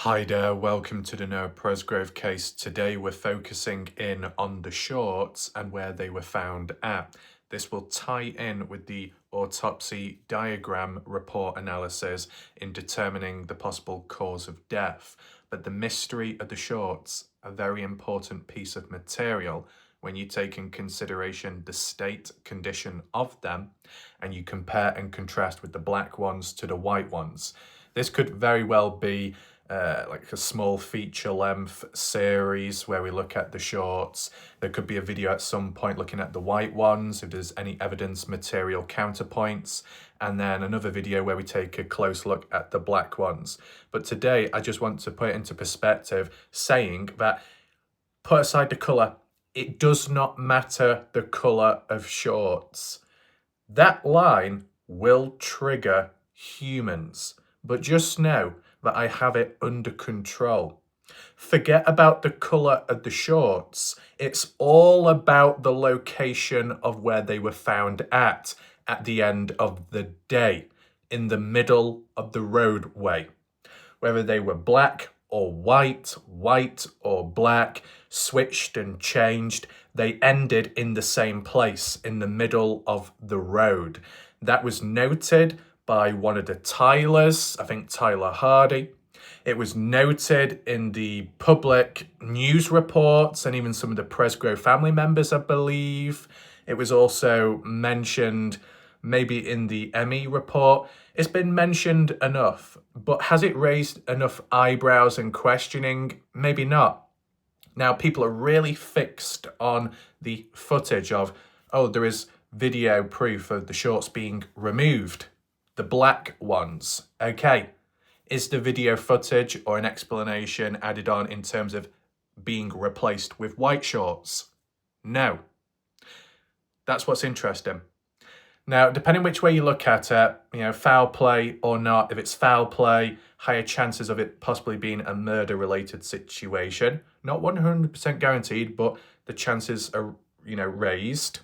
Hi there, welcome to the Noah Presgrove case. Today we're focusing in on the shorts and where they were found at. This will tie in with the autopsy diagram report analysis in determining the possible cause of death. But the mystery of the shorts, a very important piece of material when you take in consideration the state condition of them and you compare and contrast with the black ones to the white ones. This could very well be like a small feature length series where we look at the shorts. There could be a video at some point looking at the white ones, if there's any evidence material counterpoints, and then another video where we take a close look at the black ones. But today I just want to put it into perspective, saying that put aside the colour, it does not matter the colour of shorts. That line will trigger humans, but just know that I have it under control. Forget about the colour of the shorts. It's all about the location of where they were found at the end of the day, in the middle of the roadway. Whether they were black or white or black, switched and changed, they ended in the same place, in the middle of the road. That was noted by one of the Tylers, I think Tyler Hardy. It was noted in the public news reports and even some of the Presgrove family members, I believe. It was also mentioned maybe in the Emmy report. It's been mentioned enough, but has it raised enough eyebrows and questioning? Maybe not. Now, people are really fixed on the footage of, oh, there is video proof of the shorts being removed. The black ones. Okay, is the video footage or an explanation added on in terms of being replaced with white shorts? No. That's what's interesting. Now, depending which way you look at it, foul play or not, if it's foul play, higher chances of it possibly being a murder-related situation. Not 100% guaranteed, but the chances are, raised.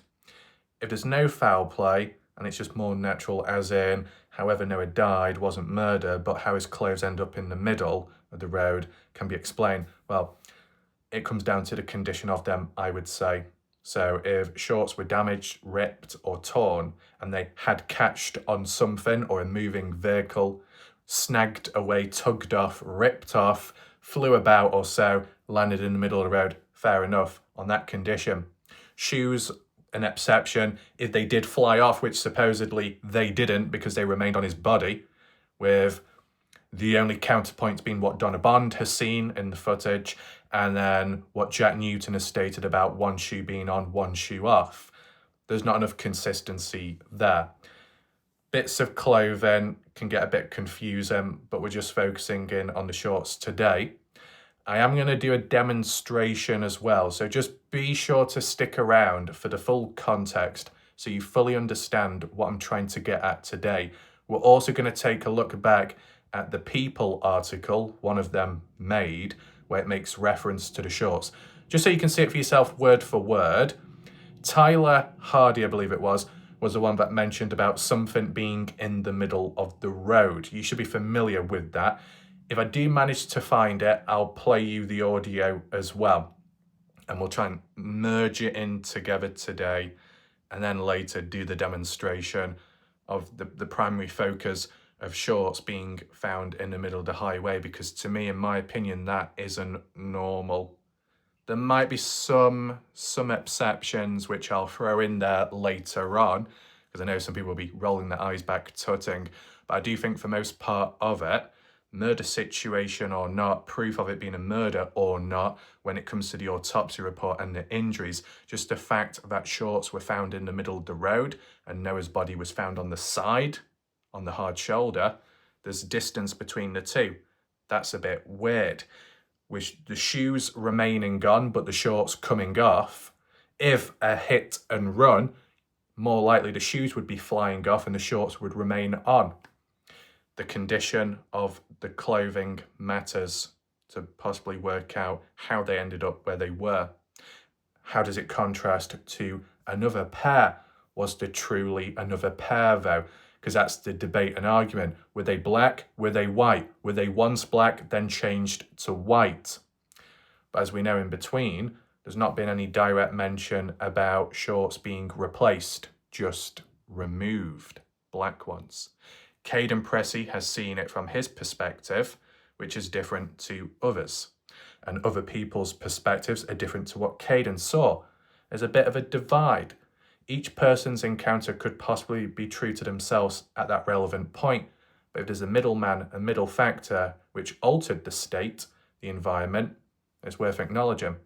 If there's no foul play, and it's just more natural, as in however Noah died wasn't murder, but how his clothes end up in the middle of the road can be explained. Well, it comes down to the condition of them, I would say. So if shorts were damaged, ripped or torn, and they had catched on something or a moving vehicle, snagged away, tugged off, ripped off, flew about or so, landed in the middle of the road, fair enough on that condition. Shoes, an exception, if they did fly off, which supposedly they didn't because they remained on his body, with the only counterpoint being what Donna Bond has seen in the footage, and then what Jack Newton has stated about one shoe being on, one shoe off. There's not enough consistency there. Bits of clothing can get a bit confusing, but we're just focusing in on the shorts today. I am going to do a demonstration as well, so just be sure to stick around for the full context so you fully understand what I'm trying to get at today. We're also going to take a look back at the People article, one of them made, where it makes reference to the shorts. Just so you can see it for yourself word for word, Tyler Hardy, I believe it was the one that mentioned about something being in the middle of the road. You should be familiar with that. If I do manage to find it, I'll play you the audio as well. And we'll try and merge it in together today and then later do the demonstration of the primary focus of shorts being found in the middle of the highway, because to me, in my opinion, that isn't normal. There might be some exceptions which I'll throw in there later on, because I know some people will be rolling their eyes back tutting, but I do think for most part of it, murder situation or not, proof of it being a murder or not, when it comes to the autopsy report and the injuries, just the fact that shorts were found in the middle of the road and Noah's body was found on the side, on the hard shoulder, there's distance between the two. That's a bit weird. With the shoes remaining gone, but the shorts coming off, if a hit and run, more likely the shoes would be flying off and the shorts would remain on. The condition of the clothing matters to possibly work out how they ended up where they were. How does it contrast to another pair? Was there truly another pair though? because that's the debate and argument. Were they black? Were they white? Were they once black, then changed to white? But as we know, in between, there's not been any direct mention about shorts being replaced, just removed, black ones. Caden Pressey has seen it from his perspective, which is different to others. And other people's perspectives are different to what Caden saw. There's a bit of a divide. Each person's encounter could possibly be true to themselves at that relevant point, but if there's a middleman, a middle factor, which altered the state, the environment, it's worth acknowledging.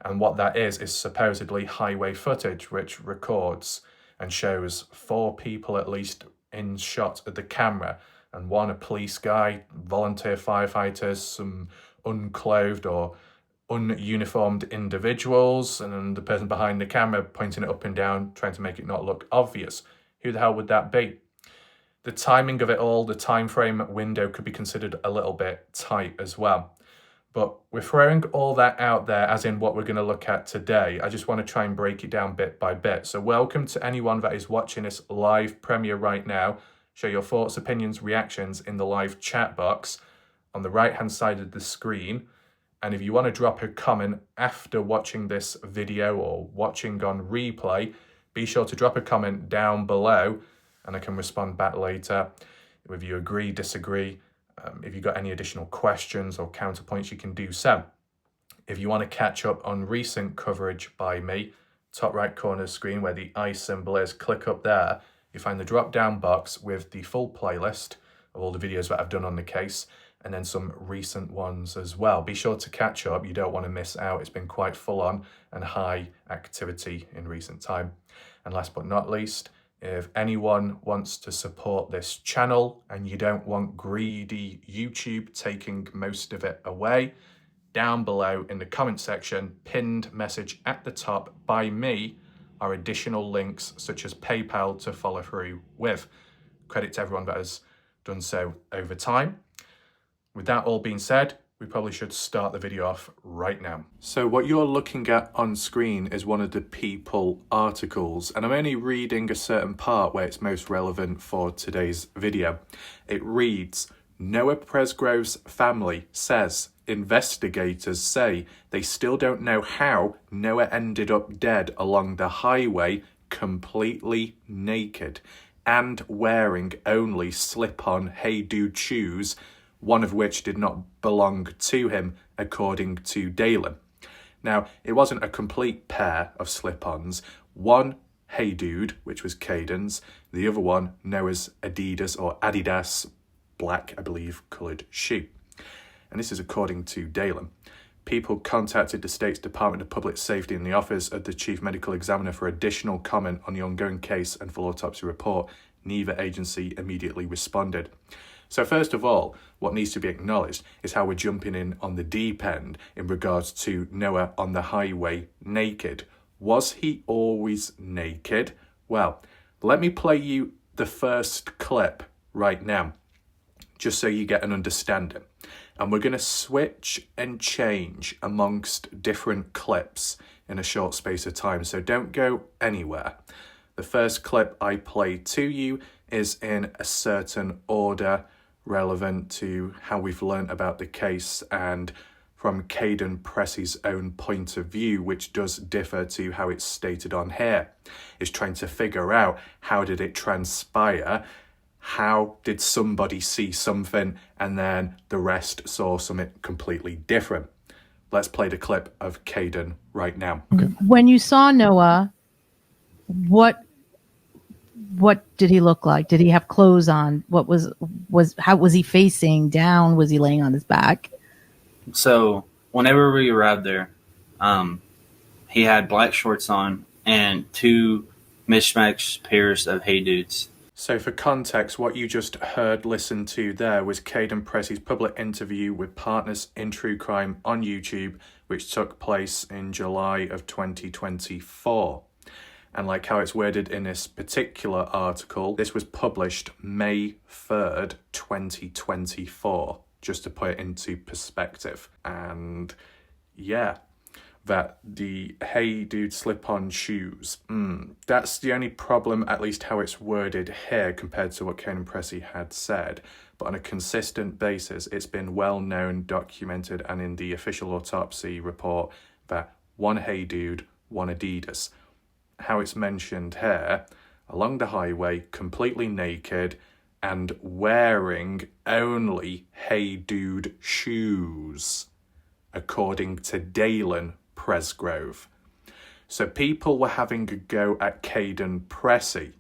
And what that is supposedly highway footage, which records and shows 4 people at least in shot of the camera, and one a police guy, volunteer firefighters, some unclothed or ununiformed individuals, and then the person behind the camera pointing it up and down, trying to make it not look obvious. Who the hell would that be? The timing of it all, the time frame window could be considered a little bit tight as well. But we're throwing all that out there as in what we're going to look at today. I just want to try and break it down bit by bit. So welcome to anyone that is watching this live premiere right now. Share your thoughts, opinions, reactions in the live chat box on the right hand side of the screen. And if you want to drop a comment after watching this video or watching on replay, be sure to drop a comment down below and I can respond back later. If you agree, disagree, if you've got any additional questions or counterpoints, you can do so. If you want to catch up on recent coverage by me, top right corner of the screen where the I symbol is, click up there. You find the drop down box with the full playlist of all the videos that I've done on the case, and then some recent ones as well. Be sure to catch up, you don't want to miss out. It's been quite full on and high activity in recent time. And last but not least, if anyone wants to support this channel and you don't want greedy YouTube taking most of it away, down below in the comment section, pinned message at the top by me, are additional links such as PayPal to follow through with. Credit to everyone that has done so over time. With that all being said, we probably should start the video off right now. So what you're looking at on screen is one of the People articles, and I'm only reading a certain part where it's most relevant for today's video. It reads, Noah Presgrove's family says investigators say they still don't know how Noah ended up dead along the highway completely naked and wearing only slip-on Hey Dude shoes, one of which did not belong to him, according to Dalen. Now, it wasn't a complete pair of slip-ons. One, Hey Dude, which was Caden's. The other one, Noah's Adidas or Adidas, black, I believe, coloured shoe. And this is according to Dalen. People contacted the state's Department of Public Safety and the Office of the Chief Medical Examiner for additional comment on the ongoing case and full autopsy report. Neither agency immediately responded. So first of all, what needs to be acknowledged is how we're jumping in on the deep end in regards to Noah on the highway naked. Was he always naked? Well, let me play you the first clip right now, just so you get an understanding. And we're going to switch and change amongst different clips in a short space of time, so don't go anywhere. The first clip I play to you is in a certain order relevant to how we've learnt about the case and from Caden Pressey's own point of view, which does differ to how it's stated on here. Is trying to figure out how did it transpire, how did somebody see something and then the rest saw something completely different. Let's play the clip of Caden right now. Okay. When you saw Noah, what did he look like? Did he have clothes on? How was he facing down? Was he laying on his back? So whenever we arrived there, he had black shorts on and 2 mismatched pairs of Hey Dudes. So for context, what you just heard listened to there was Caden Pressey's public interview with Partners in True Crime on YouTube, which took place in July of 2024. And like how it's worded in this particular article, this was published May 3rd, 2024, just to put it into perspective. And yeah, that the hey dude slip-on shoes, that's the only problem, at least how it's worded here compared to what Caden Pressey had said. But on a consistent basis, it's been well known, documented, and in the official autopsy report that one hey dude, one Adidas. How it's mentioned here, along the highway, completely naked and wearing only hey dude shoes, according to Dalen Presgrove. So people were having a go at Caden Pressey,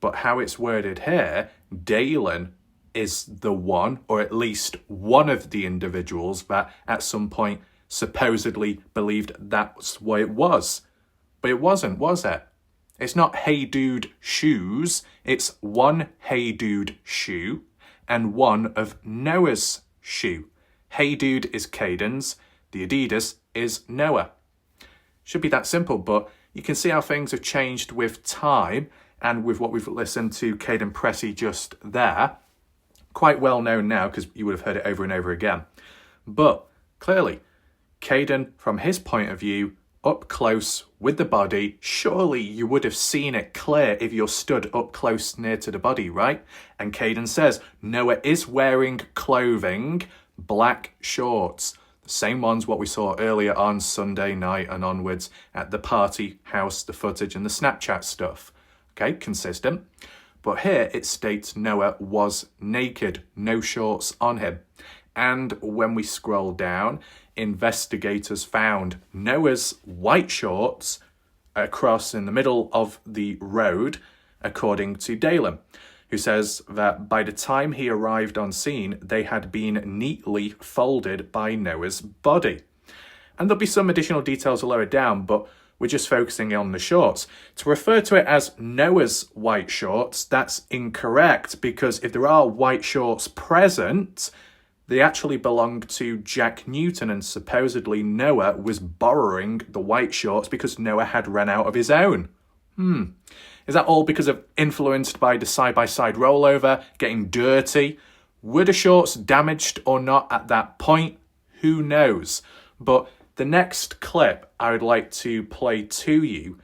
but how it's worded here, Dalen is the one, or at least one of the individuals that at some point supposedly believed that's what it was. But it wasn't, was it? It's not hey dude shoes, it's one hey dude shoe and one of Noah's shoe. Hey dude is Caden's, the Adidas is Noah. Should be that simple, but you can see how things have changed with time and with what we've listened to Caden Pressey just there. Quite well known now because you would have heard it over and over again. But clearly, Caden, from his point of view, up close with the body, surely you would have seen it clear if you're stood up close near to the body, right? And Caden says Noah is wearing clothing, black shorts, the same ones what we saw earlier on Sunday night and onwards at the party house, the footage and the Snapchat stuff. Okay, consistent. But here it states Noah was naked, no shorts on him. And when we scroll down, investigators found Noah's white shorts across in the middle of the road, according to Dalen, who says that by the time he arrived on scene, they had been neatly folded by Noah's body. And there'll be some additional details lower down, but we're just focusing on the shorts. To refer to it as Noah's white shorts, that's incorrect, because if there are white shorts present, they actually belonged to Jack Newton, and supposedly Noah was borrowing the white shorts because Noah had run out of his own. Is that all because of influenced by the side-by-side rollover, getting dirty? Were the shorts damaged or not at that point? Who knows? But the next clip I would like to play to you,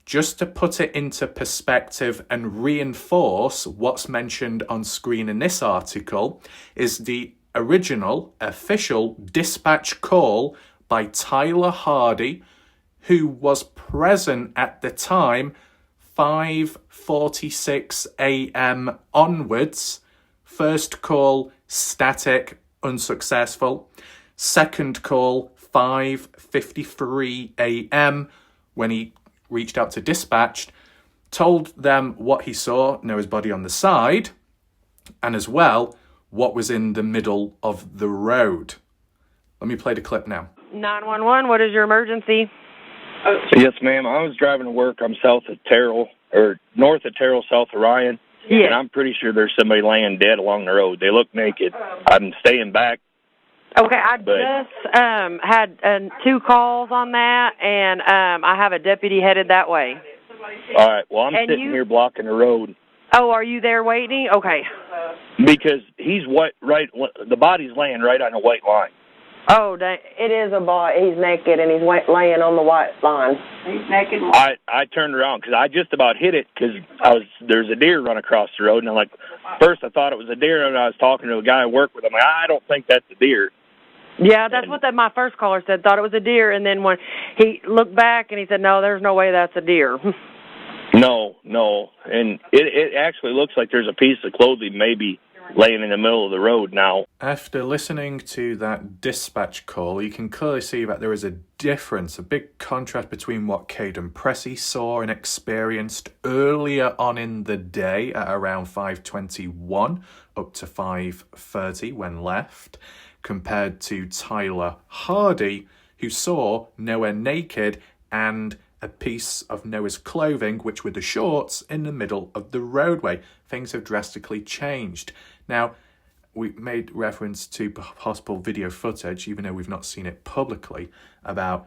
just to put it into perspective and reinforce what's mentioned on screen in this article, is the original official dispatch call by Tyler Hardy, who was present at the time, 5:46 a.m. onwards. First call, static, unsuccessful. Second call, 5:53 a.m. when he reached out to dispatch, told them what he saw, Noah's body on the side, and as well, what was in the middle of the road. Let me play the clip now. 911, what is your emergency? Yes, ma'am. I was driving to work. I'm south of Terrell, or north of Terrell, south of Ryan. Yeah. And I'm pretty sure there's somebody laying dead along the road. They look naked. I'm staying back. Okay, I just had 2 calls on that, and I have a deputy headed that way. All right. Well, I'm sitting here blocking the road. Oh, are you there waiting? Okay. Because he's right. The body's laying right on a white line. Oh, it is a boy. He's naked, and he's laying on the white line. He's naked. I turned around because I just about hit it because there's a deer run across the road, and I'm like, first I thought it was a deer, and I was talking to a guy I work with. I'm like, I don't think that's a deer. Yeah, that's what my first caller said. Thought it was a deer, and then when he looked back and he said, "No, there's no way that's a deer." No, and it actually looks like there's a piece of clothing maybe laying in the middle of the road now. After listening to that dispatch call, you can clearly see that there is a difference, a big contrast between what Caden Pressey saw and experienced earlier on in the day at around 5:21 up to 5:30 when left, compared to Tyler Hardy, who saw Noah naked and a piece of Noah's clothing, which were the shorts, in the middle of the roadway. Things have drastically changed. Now, we made reference to possible video footage, even though we've not seen it publicly, about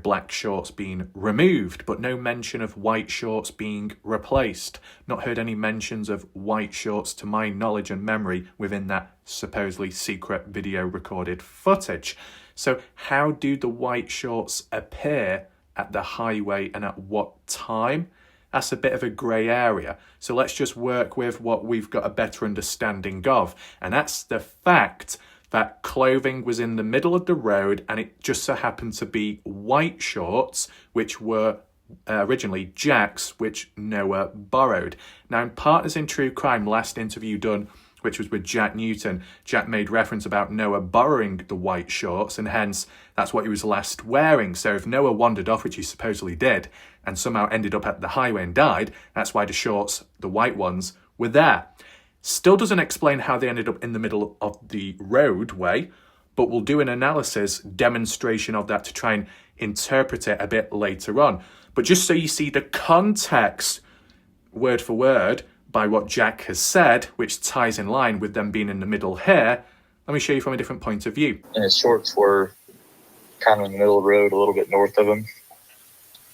black shorts being removed, but no mention of white shorts being replaced. Not heard any mentions of white shorts to my knowledge and memory within that supposedly secret video recorded footage. So how do the white shorts appear at the highway and at what time? That's a bit of a grey area. So let's just work with what we've got a better understanding of. And that's the fact that clothing was in the middle of the road, and it just so happened to be white shorts, which were originally Jack's, which Noah borrowed. Now, in Partners in True Crime, last interview done, which was with Jack Newton, Jack made reference about Noah borrowing the white shorts, and hence that's what he was last wearing. So if Noah wandered off, which he supposedly did, and somehow ended up at the highway and died, that's why the shorts, the white ones, were there. Still doesn't explain how they ended up in the middle of the roadway, but we'll do an analysis demonstration of that to try and interpret it a bit later on. But just so you see the context, word for word, by what Jack has said, which ties in line with them being in the middle here, let me show you from a different point of view. And his shorts were kind of in the middle of the road, a little bit north of him.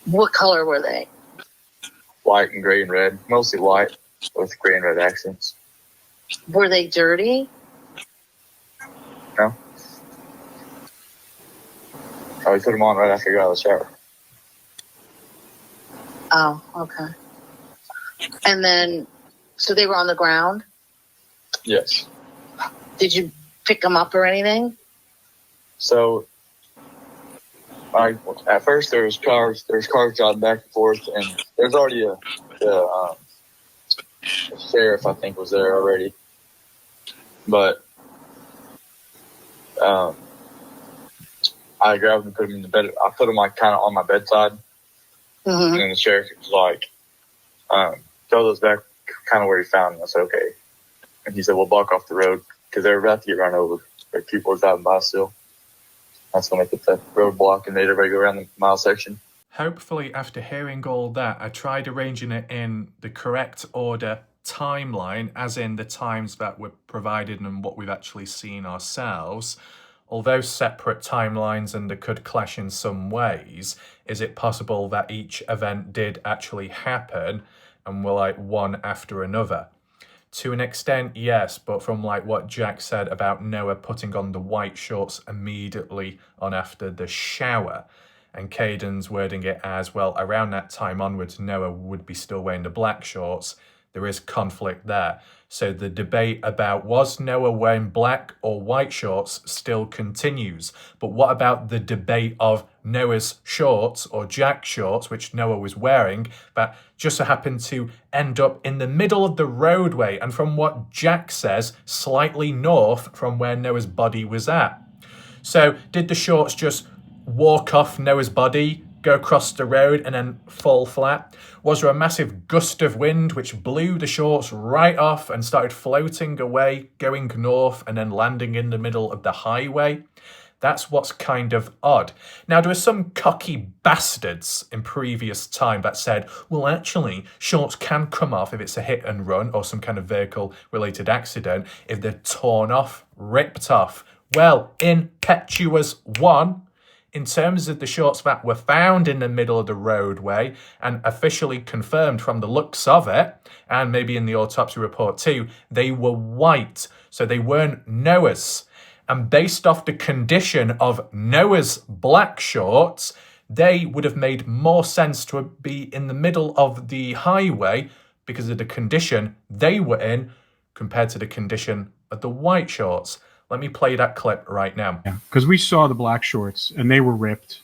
What color were they? White and gray and red, mostly white with gray and red accents. Were they dirty? No. I would put them on right after you got out of the shower. Oh, okay. And then, so they were on the ground? Yes. Did you pick them up or anything? So, at first there was cars driving back and forth, and there's already the sheriff, I think, was there already. But I grabbed them and put them in the bed. I put them like kind of on my bedside, and then the sheriff was like, "Throw those back, kind of where he found them." I said, "Okay," and he said, "We'll block off the road because they were about to get run over. Like people were driving by still." That's when they put the roadblock and made everybody go around the mile section. Hopefully, after hearing all that, I tried arranging it in the correct order timeline, as in the times that were provided and what we've actually seen ourselves. Although separate timelines and they could clash in some ways, is it possible that each event did actually happen and were like one after another? To an extent, yes, but from like what Jack said about Noah putting on the white shorts immediately on after the shower, and Caden's wording it as, well, around that time onwards, Noah would be still wearing the black shorts. There is conflict there. So the debate about was Noah wearing black or white shorts still continues. But what about the debate of Noah's shorts or Jack's shorts, which Noah was wearing, that just so happened to end up in the middle of the roadway, and from what Jack says, slightly north from where Noah's body was at. So did the shorts just walk off Noah's body, go across the road and then fall flat? Was there a massive gust of wind which blew the shorts right off and started floating away, going north and then landing in the middle of the highway? That's what's kind of odd. Now, there were some cocky bastards in previous time that said, well, actually, shorts can come off if it's a hit and run or some kind of vehicle-related accident, if they're torn off, ripped off. Well, impetuous one, in terms of the shorts that were found in the middle of the roadway and officially confirmed from the looks of it, and maybe in the autopsy report too, they were white, so they weren't Noah's. And based off the condition of Noah's black shorts, they would have made more sense to be in the middle of the highway because of the condition they were in compared to the condition of the white shorts. Let me play that clip right now. Yeah, because we saw the black shorts and they were ripped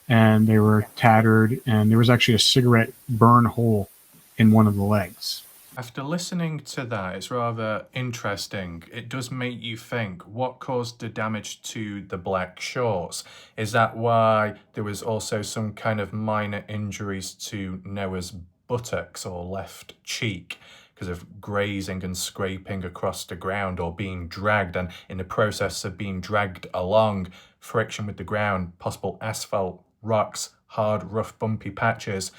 and they were tattered, and there was actually a cigarette burn hole in one of the legs. After listening to that, it's rather interesting. It does make you think, what caused the damage to the black shorts? Is that why there was also some kind of minor injuries to Noah's buttocks or left cheek because of grazing and scraping across the ground or being dragged, and in the process of being dragged along, friction with the ground, possible asphalt, rocks, hard, rough, bumpy patches,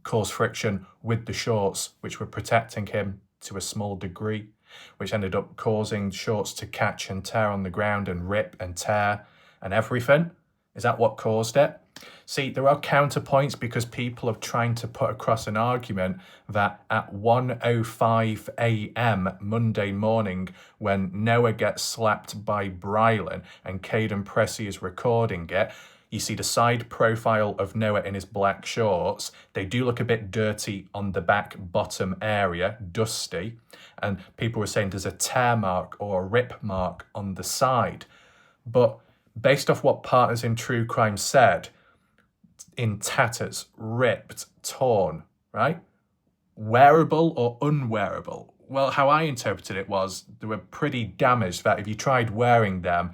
caused friction with the shorts, which were protecting him to a small degree, which ended up causing shorts to catch and tear on the ground and rip and tear and everything. Is that what caused it? See, there are counterpoints because people are trying to put across an argument that at 1:05 a.m. Monday morning, when Noah gets slapped by Brylan and Caden Pressey is recording it, you see the side profile of Noah in his black shorts. They do look a bit dirty on the back bottom area, dusty. And people were saying there's a tear mark or a rip mark on the side. But based off what Partners in True Crime said, in tatters, ripped, torn, right? Wearable or unwearable? Well, how I interpreted it was they were pretty damaged that if you tried wearing them,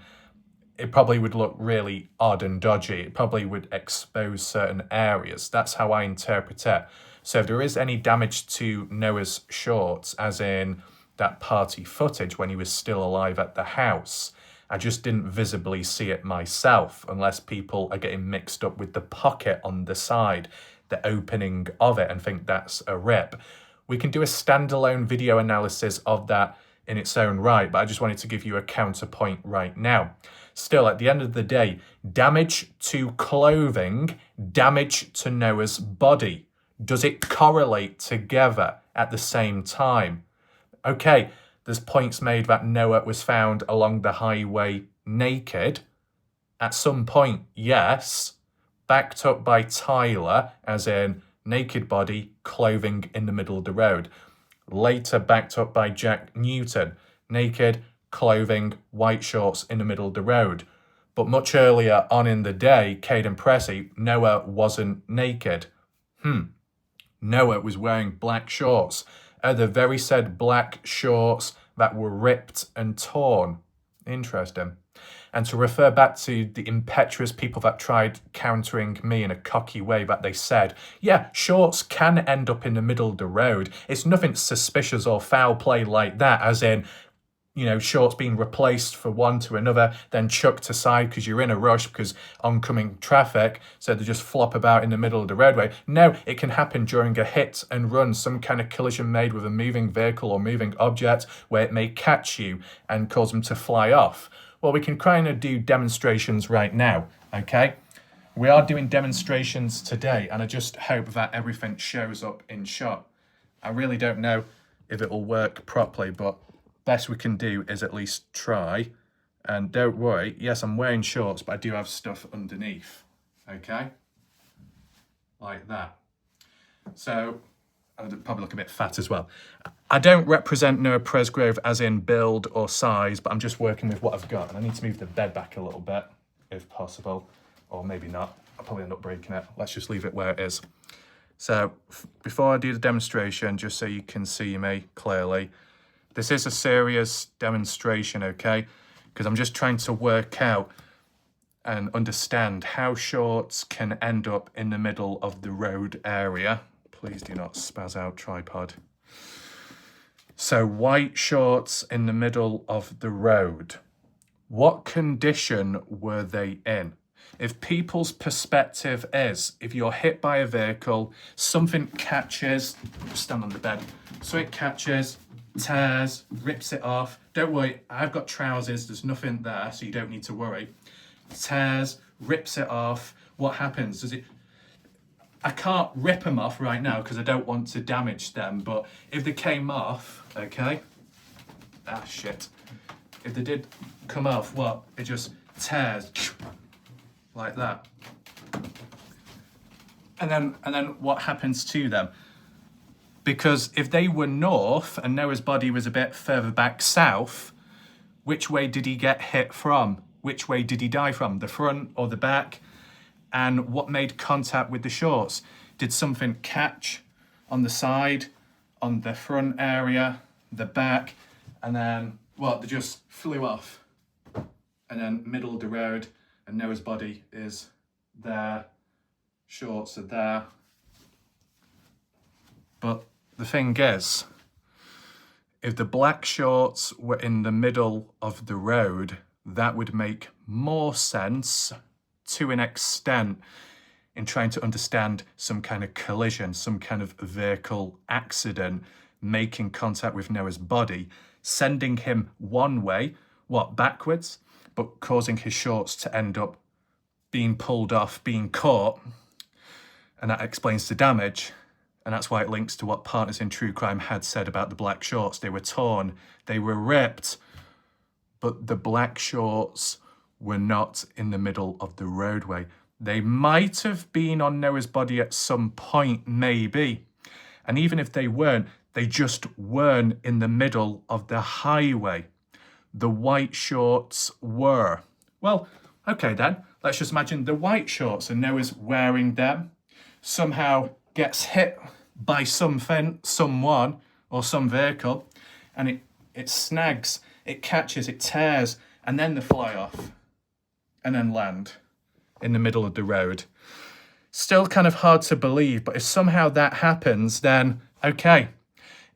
it probably would look really odd and dodgy. It probably would expose certain areas. That's how I interpret it. So if there is any damage to Noah's shorts, as in that party footage when he was still alive at the house, I just didn't visibly see it myself, unless people are getting mixed up with the pocket on the side, the opening of it, and think that's a rip. We can do a standalone video analysis of that in its own right, but I just wanted to give you a counterpoint right now. Still, at the end of the day, damage to clothing, damage to Noah's body. Does it correlate together at the same time? Okay, there's points made that Noah was found along the highway naked. At some point, yes. Backed up by Tyler, as in naked body, clothing in the middle of the road. Later backed up by Jack Newton, naked, clothing, white shorts in the middle of the road. But much earlier on in the day, Caden Pressey, Noah wasn't naked. Noah was wearing black shorts. The very said black shorts that were ripped and torn. Interesting. And to refer back to the impetuous people that tried countering me in a cocky way, that they said, yeah, shorts can end up in the middle of the road. It's nothing suspicious or foul play like that, as in, you know, shorts being replaced for one to another, then chucked aside because you're in a rush because oncoming traffic, so they just flop about in the middle of the roadway. No, it can happen during a hit and run, some kind of collision made with a moving vehicle or moving object where it may catch you and cause them to fly off. Well, we can kind of do demonstrations right now, okay? We are doing demonstrations today, and I just hope that everything shows up in shot. I really don't know if it will work properly, but best we can do is at least try. And don't worry, yes, I'm wearing shorts, but I do have stuff underneath, okay? Like that. So I'll probably look a bit fat as well. I don't represent Noah Presgrove as in build or size, but I'm just working with what I've got. And I need to move the bed back a little bit, if possible, or maybe not. I'll probably end up breaking it. Let's just leave it where it is. So before I do the demonstration, just so you can see me clearly, this is a serious demonstration, okay? Because I'm just trying to work out and understand how shorts can end up in the middle of the road area. Please do not spaz out, tripod. So white shorts in the middle of the road. What condition were they in? If people's perspective is, if you're hit by a vehicle, something catches, stand on the bed, so it catches, tears, rips it off. Don't worry, I've got trousers, there's nothing there, so you don't need to worry. Tears, rips it off. What happens? Does it... I can't rip them off right now because I don't want to damage them, but if they came off, okay? Ah, shit. If they did come off, what? It just tears like that. And then what happens to them? Because if they were north and Noah's body was a bit further back south, which way did he get hit from? Which way did he die from? The front or the back? And what made contact with the shorts? Did something catch on the side, on the front area, the back, and then, what, they just flew off? And then middle of the road, and Noah's body is there, shorts are there. But the thing is, if the black shorts were in the middle of the road, that would make more sense to an extent in trying to understand some kind of collision, some kind of vehicle accident, making contact with Noah's body, sending him one way, what, backwards, but causing his shorts to end up being pulled off, being caught, and that explains the damage. And that's why it links to what Partners in True Crime had said about the black shorts. They were torn, they were ripped, but the black shorts were not in the middle of the roadway. They might have been on Noah's body at some point, maybe. And even if they weren't, they just weren't in the middle of the highway. The white shorts were. Well, okay then, let's just imagine the white shorts and Noah's wearing them. Somehow gets hit by someone or some vehicle, and it snags, it catches, it tears, and then they fly off and then land in the middle of the road. Still kind of hard to believe, but if somehow that happens, then okay.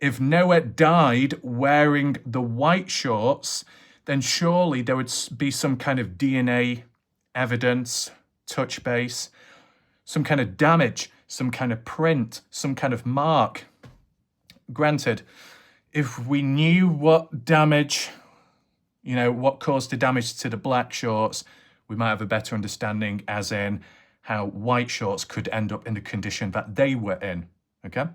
If Noah died wearing the white shorts, then surely there would be some kind of DNA evidence, touch base, some kind of damage, some kind of print, some kind of mark. Granted, if we knew what damage, what caused the damage to the black shorts, we might have a better understanding as in how white shorts could end up in the condition that they were in, okay?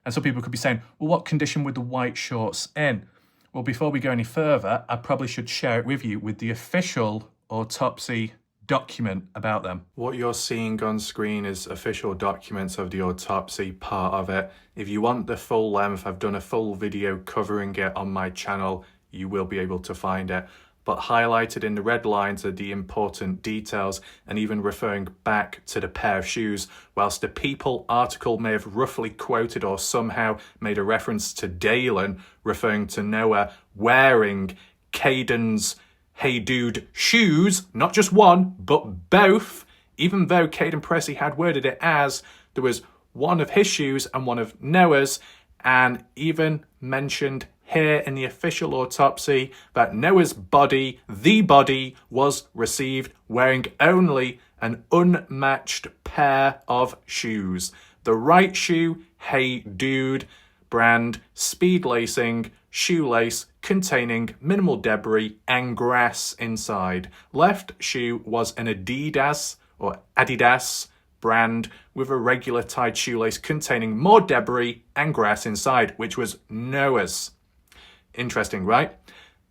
And so people could be saying, well, what condition were the white shorts in? Well, before we go any further, I probably should share it with you with the official autopsy document about them. What you're seeing on screen is official documents of the autopsy part of it. If you want the full length, I've done a full video covering it on my channel. You will be able to find it. But highlighted in the red lines are the important details, and even referring back to the pair of shoes. Whilst the People article may have roughly quoted or somehow made a reference to Dalen, referring to Noah wearing Caden's Hey Dude shoes, not just one, but both, even though Caden Pressey had worded it as there was one of his shoes and one of Noah's, and even mentioned here in the official autopsy that Noah's body, the body, was received wearing only an unmatched pair of shoes. The right shoe, Hey Dude, brand, speed lacing, shoelace containing minimal debris and grass inside. Left shoe was an Adidas brand with a regular tied shoelace containing more debris and grass inside, which was Noah's. Interesting, right?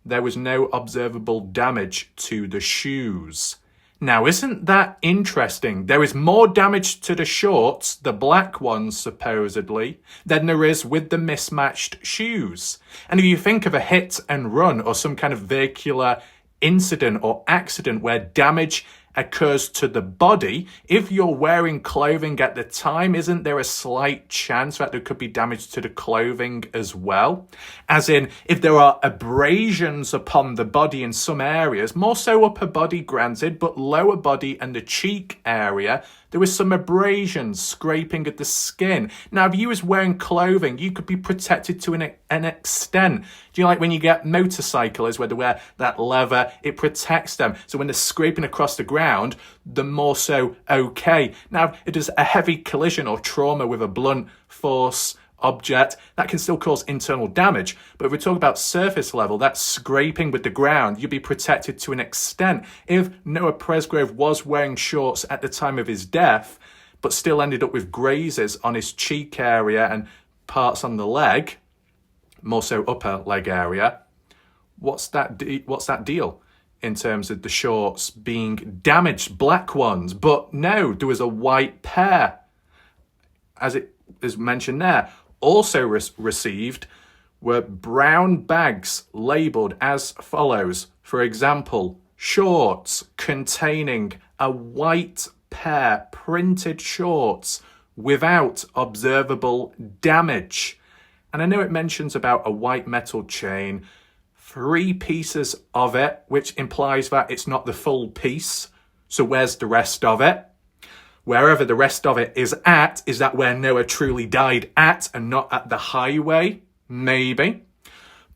There was no observable damage to the shoes. Now, isn't that interesting? There is more damage to the shorts, the black ones supposedly, than there is with the mismatched shoes. And if you think of a hit and run or some kind of vehicular incident or accident where damage occurs to the body, if you're wearing clothing at the time, isn't there a slight chance that there could be damage to the clothing as well? As in, if there are abrasions upon the body in some areas, more so upper body granted, but lower body and the cheek area, there was some abrasions, scraping at the skin. Now, if you was wearing clothing, you could be protected to an extent. Do you like when you get motorcyclists where they wear that leather? It protects them. So when they're scraping across the ground, the more so okay. Now, if there's a heavy collision or trauma with a blunt force object, that can still cause internal damage. But if we talk about surface level, that's scraping with the ground, you'll be protected to an extent. If Noah Presgrove was wearing shorts at the time of his death, but still ended up with grazes on his cheek area and parts on the leg, more so upper leg area, what's that deal in terms of the shorts being damaged, black ones? But no, there was a white pair, as it is mentioned there. Also received were brown bags labelled as follows. For example, shorts containing a white pair, printed shorts without observable damage. And I know it mentions about a white metal chain, 3 pieces of it, which implies that it's not the full piece. So where's the rest of it? Wherever the rest of it is at, is that where Noah truly died at and not at the highway? Maybe.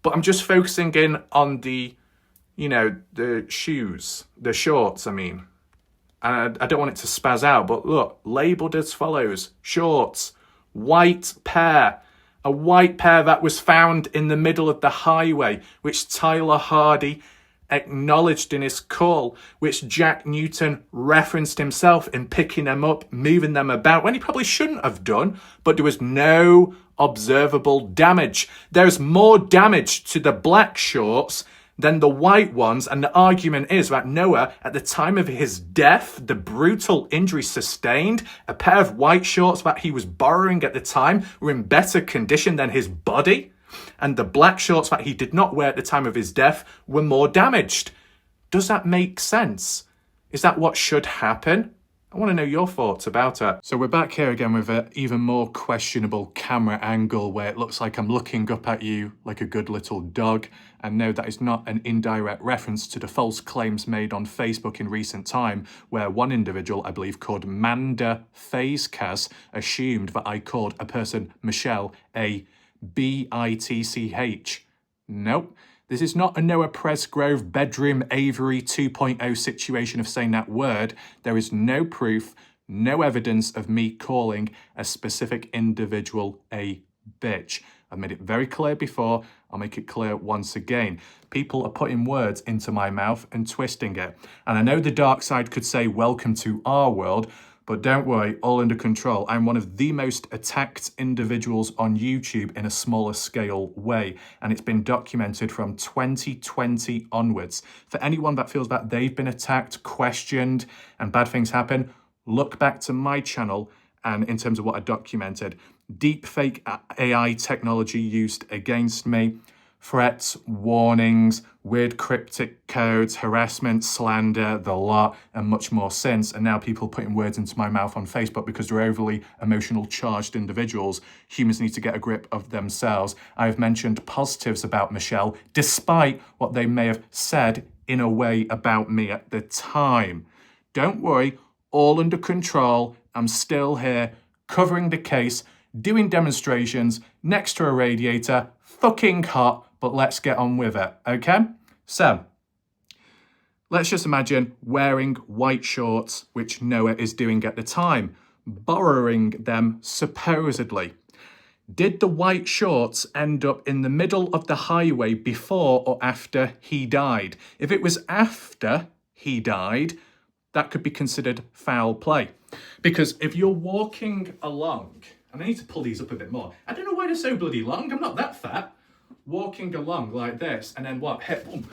But I'm just focusing in on the shoes, the shorts, I mean. And I don't want it to spaz out, but look, labelled as follows. Shorts, white pair. A white pair that was found in the middle of the highway, which Tyler Hardy acknowledged in his call, which Jack Newton referenced himself in picking them up, moving them about, when he probably shouldn't have done, but there was no observable damage. There's more damage to the black shorts than the white ones, and the argument is that Noah, at the time of his death, the brutal injury sustained, a pair of white shorts that he was borrowing at the time were in better condition than his body, and the black shorts that he did not wear at the time of his death were more damaged. Does that make sense? Is that what should happen? I want to know your thoughts about it. So we're back here again with an even more questionable camera angle where it looks like I'm looking up at you like a good little dog. And no, that is not an indirect reference to the false claims made on Facebook in recent time, where one individual, I believe called Manda Fazekaz, assumed that I called a person Michelle a bitch. Nope. This is not a Noah Presgrove bedroom Avery 2.0 situation of saying that word. There is no proof, no evidence of me calling a specific individual a bitch. I've made it very clear before. I'll make it clear once again. People are putting words into my mouth and twisting it. And I know the dark side could say, welcome to our world. But don't worry, all under control. I'm one of the most attacked individuals on YouTube in a smaller scale way. And it's been documented from 2020 onwards. For anyone that feels that they've been attacked, questioned, and bad things happen, look back to my channel. And in terms of what I documented, deep fake AI technology used against me, threats, warnings, weird cryptic codes, harassment, slander, the lot, and much more since. And now people putting words into my mouth on Facebook because they're overly emotional charged individuals. Humans need to get a grip of themselves. I have mentioned positives about Michelle, despite what they may have said in a way about me at the time. Don't worry, all under control. I'm still here, covering the case, doing demonstrations, next to a radiator, fucking hot, but let's get on with it, okay? So, let's just imagine wearing white shorts, which Noah is doing at the time, borrowing them supposedly. Did the white shorts end up in the middle of the highway before or after he died? If it was after he died, that could be considered foul play. Because if you're walking along, and I need to pull these up a bit more. I don't know why they're so bloody long. I'm not that fat. Walking along like this, and then what? Hit boom,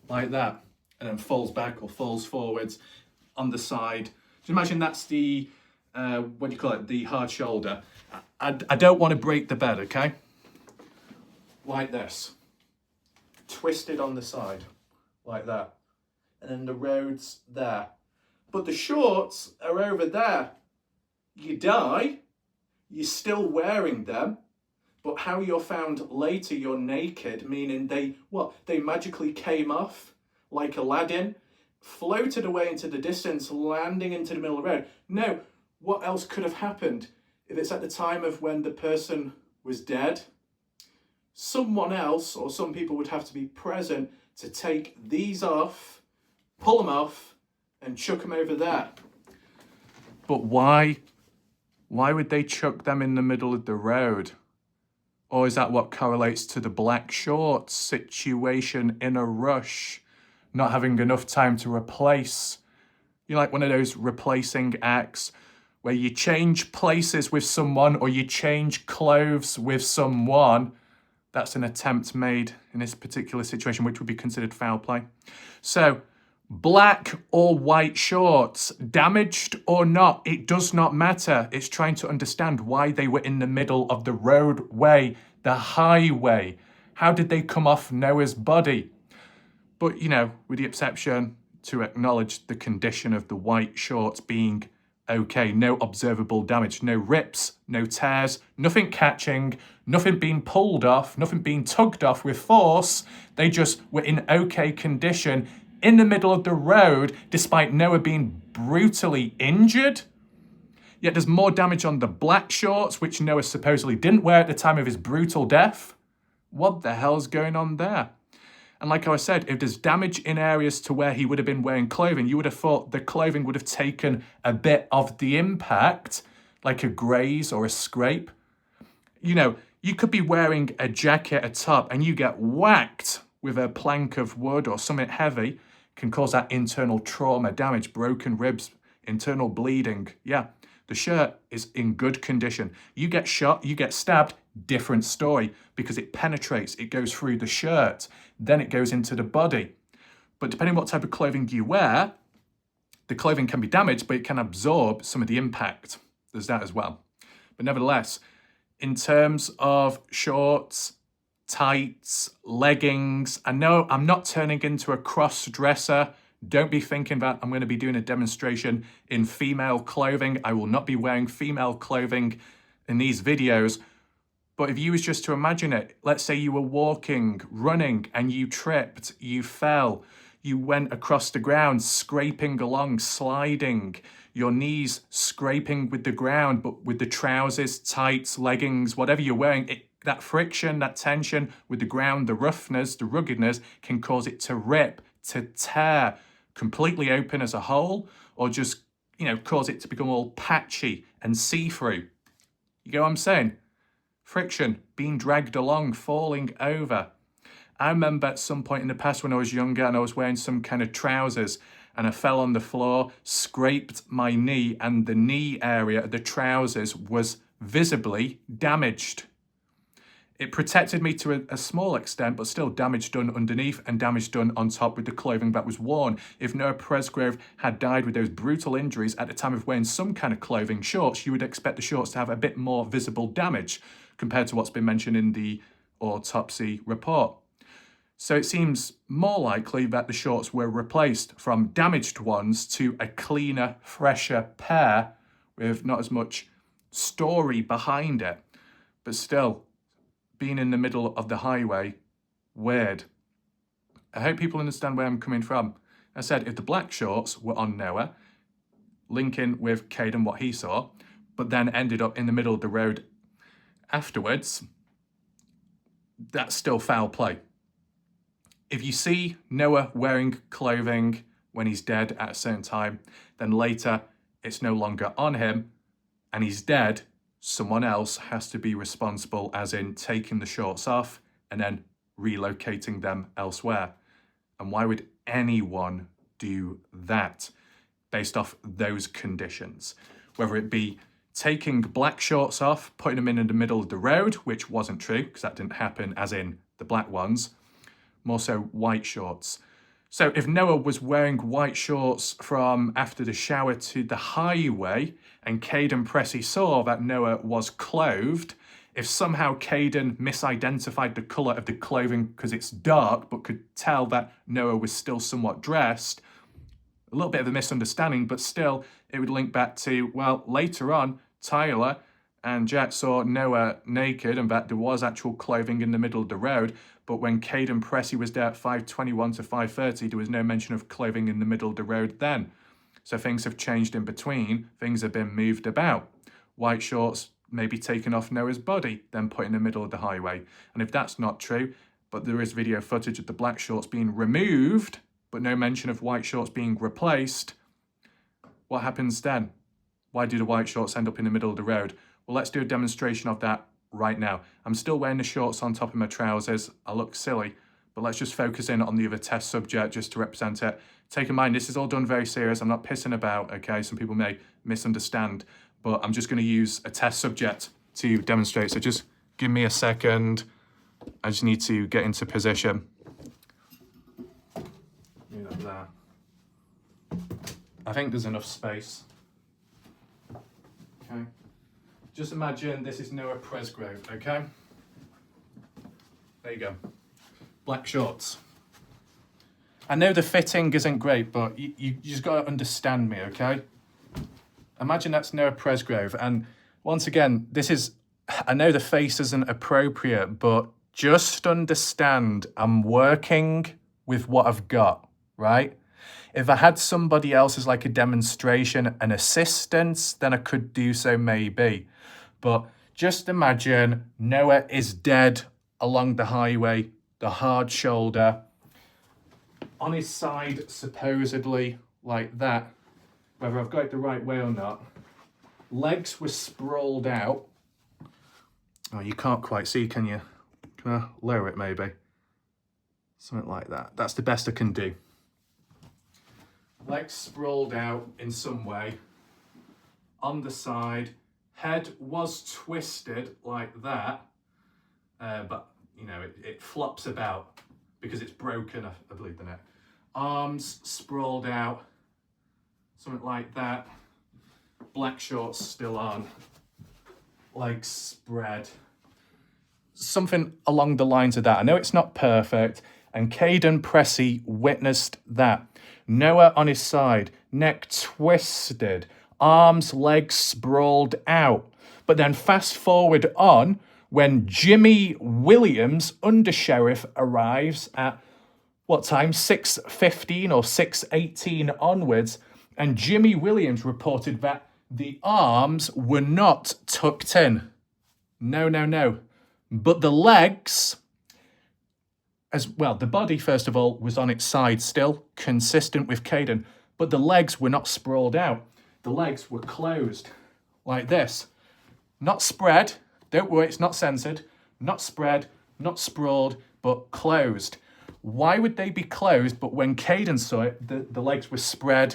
like that, and then falls back or falls forwards on the side. Just imagine that's the, what do you call it? The hard shoulder. I don't want to break the bed, okay? Like this. Twisted on the side, like that. And then the road's there. But the shorts are over there. You die, you're still wearing them. But how you're found later, you're naked, meaning they magically came off like Aladdin, floated away into the distance, landing into the middle of the road. No, what else could have happened? If it's at the time of when the person was dead, someone else or some people would have to be present to take these off, pull them off, and chuck them over there. But why? Why would they chuck them in the middle of the road? Or is that what correlates to the black shorts situation in a rush? Not having enough time to replace. You're like one of those replacing acts where you change places with someone or you change clothes with someone. That's an attempt made in this particular situation, which would be considered foul play. So, black or white shorts, damaged or not, it does not matter. It's trying to understand why they were in the middle of the roadway, the highway. How did they come off Noah's body? But, you know, with the exception to acknowledge the condition of the white shorts being okay, no observable damage, no rips, no tears, nothing catching, nothing being pulled off, nothing being tugged off with force. They just were in okay condition in the middle of the road, despite Noah being brutally injured. Yet there's more damage on the black shorts, which Noah supposedly didn't wear at the time of his brutal death. What the hell's going on there? And like I said, if there's damage in areas to where he would have been wearing clothing, you would have thought the clothing would have taken a bit of the impact, like a graze or a scrape. You know, you could be wearing a jacket, a top, and you get whacked with a plank of wood or something heavy can cause that internal trauma, damage, broken ribs, internal bleeding. Yeah, the shirt is in good condition. You get shot, you get stabbed, different story, because it penetrates, it goes through the shirt, then it goes into the body. But depending on what type of clothing you wear, the clothing can be damaged, but it can absorb some of the impact. There's that as well. But nevertheless, in terms of shorts, tights, leggings, I know I'm not turning into a cross-dresser. Don't be thinking that I'm going to be doing a demonstration in female clothing. I will not be wearing female clothing in these videos. But if you was just to imagine it, let's say you were walking, running, and you tripped, you fell, you went across the ground, scraping along, sliding, your knees scraping with the ground, but with the trousers, tights, leggings, whatever you're wearing, that friction, that tension with the ground, the roughness, the ruggedness can cause it to rip, to tear completely open as a whole, or just, cause it to become all patchy and see-through. You get what I'm saying? Friction, being dragged along, falling over. I remember at some point in the past when I was younger and I was wearing some kind of trousers and I fell on the floor, scraped my knee, and the knee area of the trousers was visibly damaged. It protected me to a small extent, but still damage done underneath and damage done on top with the clothing that was worn. If Noah Presgrove had died with those brutal injuries at the time of wearing some kind of clothing, shorts, you would expect the shorts to have a bit more visible damage compared to what's been mentioned in the autopsy report. So it seems more likely that the shorts were replaced from damaged ones to a cleaner, fresher pair with not as much story behind it. But still, being in the middle of the highway, weird. I hope people understand where I'm coming from. I said if the black shorts were on Noah, linking with Caden what he saw, but then ended up in the middle of the road afterwards, that's still foul play. If you see Noah wearing clothing when he's dead at a certain time, then later it's no longer on him and he's dead, someone else has to be responsible, as in taking the shorts off and then relocating them elsewhere. And why would anyone do that based off those conditions? Whether it be taking black shorts off, putting them in the middle of the road, which wasn't true because that didn't happen, as in the black ones, more so white shorts. So if Noah was wearing white shorts from after the shower to the highway and Caden Pressey saw that Noah was clothed, if somehow Caden misidentified the colour of the clothing because it's dark but could tell that Noah was still somewhat dressed, a little bit of a misunderstanding, but still it would link back to, well, later on, Tyler and Jack saw Noah naked and that there was actual clothing in the middle of the road. But when Caden Pressey was there at 5:21 to 5:30, there was no mention of clothing in the middle of the road then. So things have changed in between. Things have been moved about. White shorts maybe taken off Noah's body, then put in the middle of the highway. And if that's not true, but there is video footage of the black shorts being removed, but no mention of white shorts being replaced, what happens then? Why do the white shorts end up in the middle of the road? Well, let's do a demonstration of that right now. I'm still wearing the shorts on top of my trousers. I look silly, but let's just focus in on the other test subject just to represent it. Take in mind, this is all done very serious. I'm not pissing about, okay? Some people may misunderstand, but I'm just going to use a test subject to demonstrate. So just give me a second. I just need to get into position. There. I think there's enough space. Okay. Just imagine this is Noah Presgrove, okay? There you go. Black shorts. I know the fitting isn't great, but you just got to understand me, okay? Imagine that's Noah Presgrove. And once again, I know the face isn't appropriate, but just understand I'm working with what I've got, right? If I had somebody else as like a demonstration, an assistance, then I could do so maybe. But just imagine Noah is dead along the highway, the hard shoulder, on his side supposedly like that, whether I've got it the right way or not. Legs were sprawled out. Oh, you can't quite see, can you? Can I lower it maybe? Something like that. That's the best I can do. Legs sprawled out in some way. On the side, head was twisted like that, but you know, it flops about because it's broken, I believe, the neck. Arms sprawled out, something like that. Black shorts still on. Legs spread. Something along the lines of that. I know it's not perfect, and Caden Pressey witnessed that. Noah on his side, neck twisted, arms, legs sprawled out. But then fast forward on, when Jimmy Williams, undersheriff, arrives at what time? 6:15 or 6:18 onwards, and Jimmy Williams reported that the arms were not tucked in. No. But the legs, as well, the body, first of all, was on its side still, consistent with Caden, but the legs were not sprawled out. The legs were closed, like this. Not spread, don't worry, it's not censored. Not spread, not sprawled, but closed. Why would they be closed, but when Caden saw it, the legs were spread,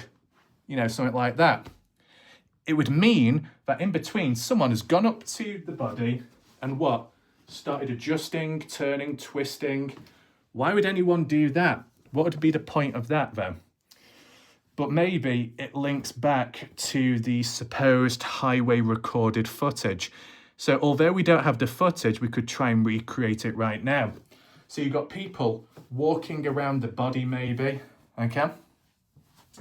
you know, something like that? It would mean that in between, someone has gone up to the body and what? Started adjusting, turning, twisting. Why would anyone do that? What would be the point of that then? But maybe it links back to the supposed highway recorded footage. So although we don't have the footage, we could try and recreate it right now. So you've got people walking around the body maybe, okay?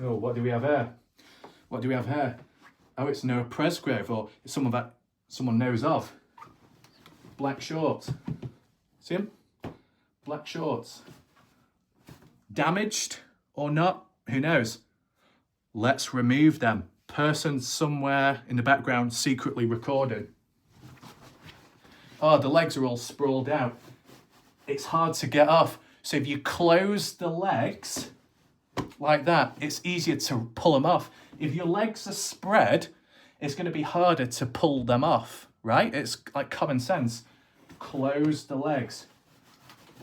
Oh, what do we have here? What do we have here? Oh, it's Noah Presgrove, or it's someone that someone knows of. Black shorts. See him? Black shorts. Damaged or not? Who knows? Let's remove them. Person somewhere in the background secretly recorded. Oh, the legs are all sprawled out. It's hard to get off. So if you close the legs like that, it's easier to pull them off. If your legs are spread, it's going to be harder to pull them off, right? It's like common sense. Close the legs.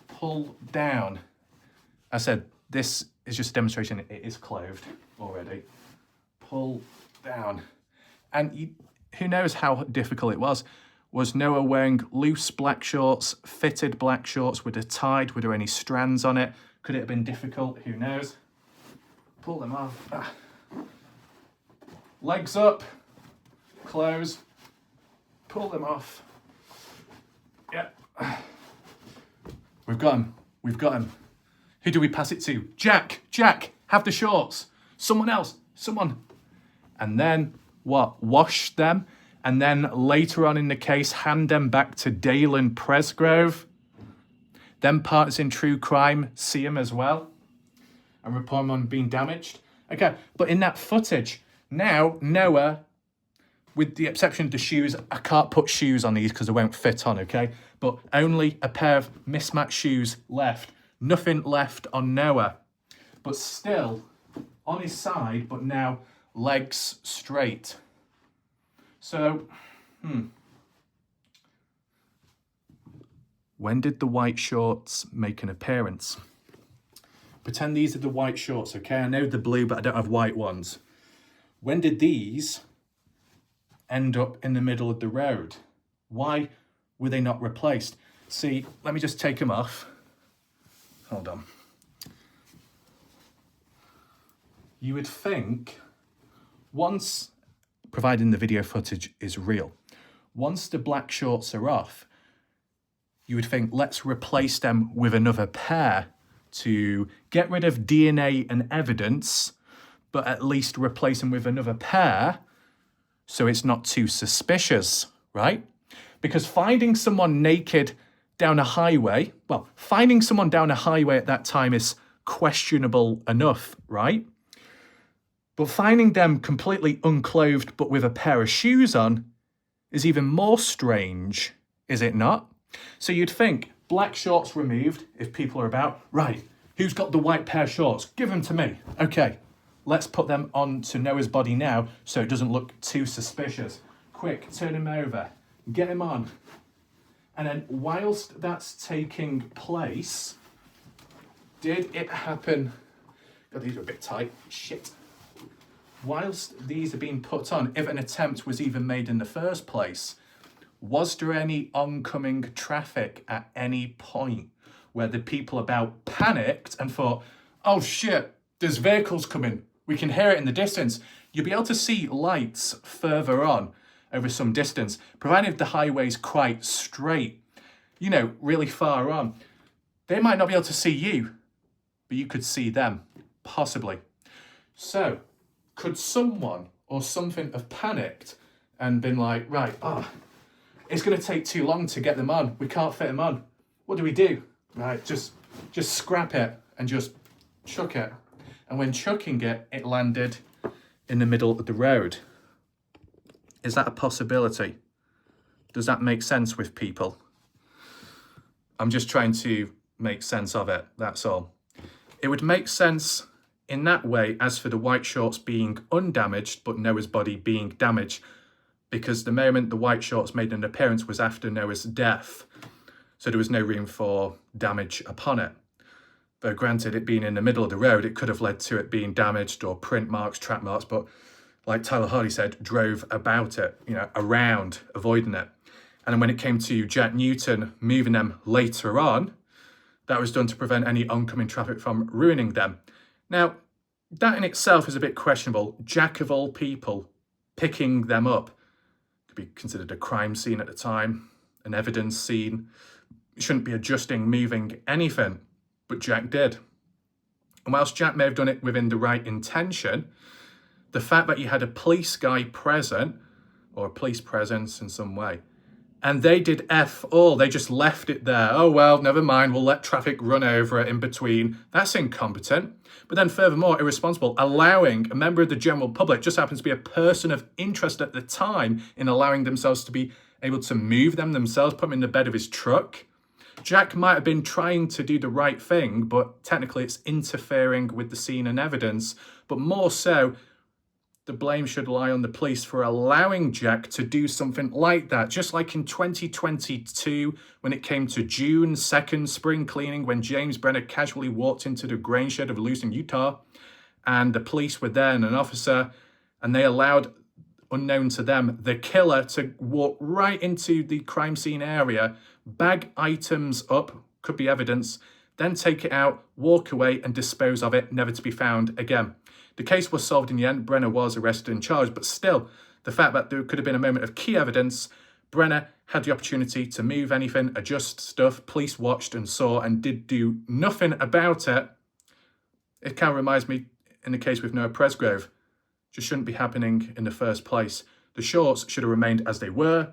Pull down. I said, this is just a demonstration. It is closed already. Pull down. And who knows how difficult it was. Was Noah wearing loose black shorts, fitted black shorts? Were they tied? Were there any strands on it? Could it have been difficult? Who knows? Pull them off. Ah. Legs up. Close. Pull them off. Yep. We've got him. We've got him. Who do we pass it to? Jack, have the shorts. Someone else, someone. And then what? Wash them. And then later on in the case, hand them back to Dalen Presgrove. Then partners in true crime see him as well and report him on being damaged. Okay, but in that footage, now Noah, with the exception of the shoes, I can't put shoes on these because they won't fit on, okay? But only a pair of mismatched shoes left. Nothing left on Noah. But still on his side, but now legs straight. So, when did the white shorts make an appearance? Pretend these are the white shorts, okay? I know the blue, but I don't have white ones. When did these end up in the middle of the road? Why were they not replaced? See, let me just take them off. Hold on. You would think once, providing the video footage is real, once the black shorts are off, you would think, let's replace them with another pair to get rid of DNA and evidence, but at least replace them with another pair so it's not too suspicious, right? Because finding someone naked down a highway, well, finding someone down a highway at that time is questionable enough, right? But finding them completely unclothed but with a pair of shoes on is even more strange, is it not? So you'd think, black shorts removed if people are about. Right, who's got the white pair of shorts? Give them to me. Okay, let's put them onto Noah's body now so it doesn't look too suspicious. Quick, turn him over, get him on. And then whilst that's taking place, Did it happen? God, these are a bit tight. Shit. Whilst these are being put on, if an attempt was even made in the first place, was there any oncoming traffic at any point where the people about panicked and thought, oh shit, there's vehicles coming, we can hear it in the distance? You'll be able to see lights further on over some distance, provided the highway's quite straight, you know, really far on. They might not be able to see you, but you could see them, possibly. So, could someone or something have panicked and been like, right, it's going to take too long to get them on. We can't fit them on. What do we do? Right, just scrap it and just chuck it. And when chucking it, it landed in the middle of the road. Is that a possibility? Does that make sense with people? I'm just trying to make sense of it, that's all. It would make sense in that way as for the white shorts being undamaged, but Noah's body being damaged, because the moment the white shorts made an appearance was after Noah's death, so there was no room for damage upon it. Though granted, it being in the middle of the road, it could have led to it being damaged or print marks, track marks, but like Tyler Hardy said, drove about it, you know, around, avoiding it. And then when it came to Jack Newton moving them later on, that was done to prevent any oncoming traffic from ruining them. Now, that in itself is a bit questionable. Jack of all people picking them up could be considered a crime scene at the time, an evidence scene. You shouldn't be adjusting, moving anything, but Jack did. And whilst Jack may have done it within the right intention, the fact that you had a police guy present, or a police presence in some way, and they did F all, they just left it there. Oh, well, never mind, we'll let traffic run over it in between. That's incompetent. But then furthermore, irresponsible, allowing a member of the general public, just happens to be a person of interest at the time, in allowing themselves to be able to move them themselves, put them in the bed of his truck. Jack might have been trying to do the right thing, but technically it's interfering with the scene and evidence. But more so, the blame should lie on the police for allowing Jack to do something like that. Just like in 2022, when it came to June 2nd spring cleaning, when James Brenner casually walked into the grain shed of Lucin, Utah, and the police were there and an officer, and they allowed, unknown to them, the killer to walk right into the crime scene area, bag items up, could be evidence, then take it out, walk away and dispose of it, never to be found again. The case was solved in the end. Brenner was arrested and charged, but still, the fact that there could have been a moment of key evidence, Brenner had the opportunity to move anything, adjust stuff, police watched and saw and did do nothing about it. It kind of reminds me, in the case with Noah Presgrove, just shouldn't be happening in the first place. The shorts should have remained as they were.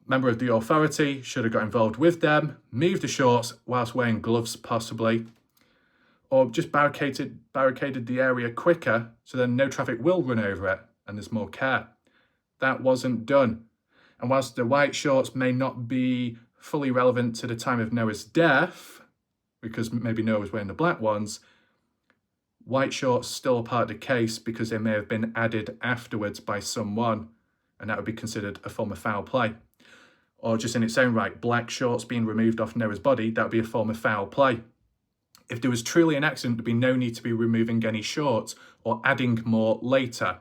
Member of the authority should have got involved with them, moved the shorts whilst wearing gloves possibly, or just barricaded the area quicker so then no traffic will run over it and there's more care. That wasn't done. And whilst the white shorts may not be fully relevant to the time of Noah's death, because maybe Noah was wearing the black ones, white shorts still a part of the case because they may have been added afterwards by someone, and that would be considered a form of foul play. Or just in its own right, black shorts being removed off Noah's body, that would be a form of foul play. If there was truly an accident, there'd be no need to be removing any shorts or adding more later,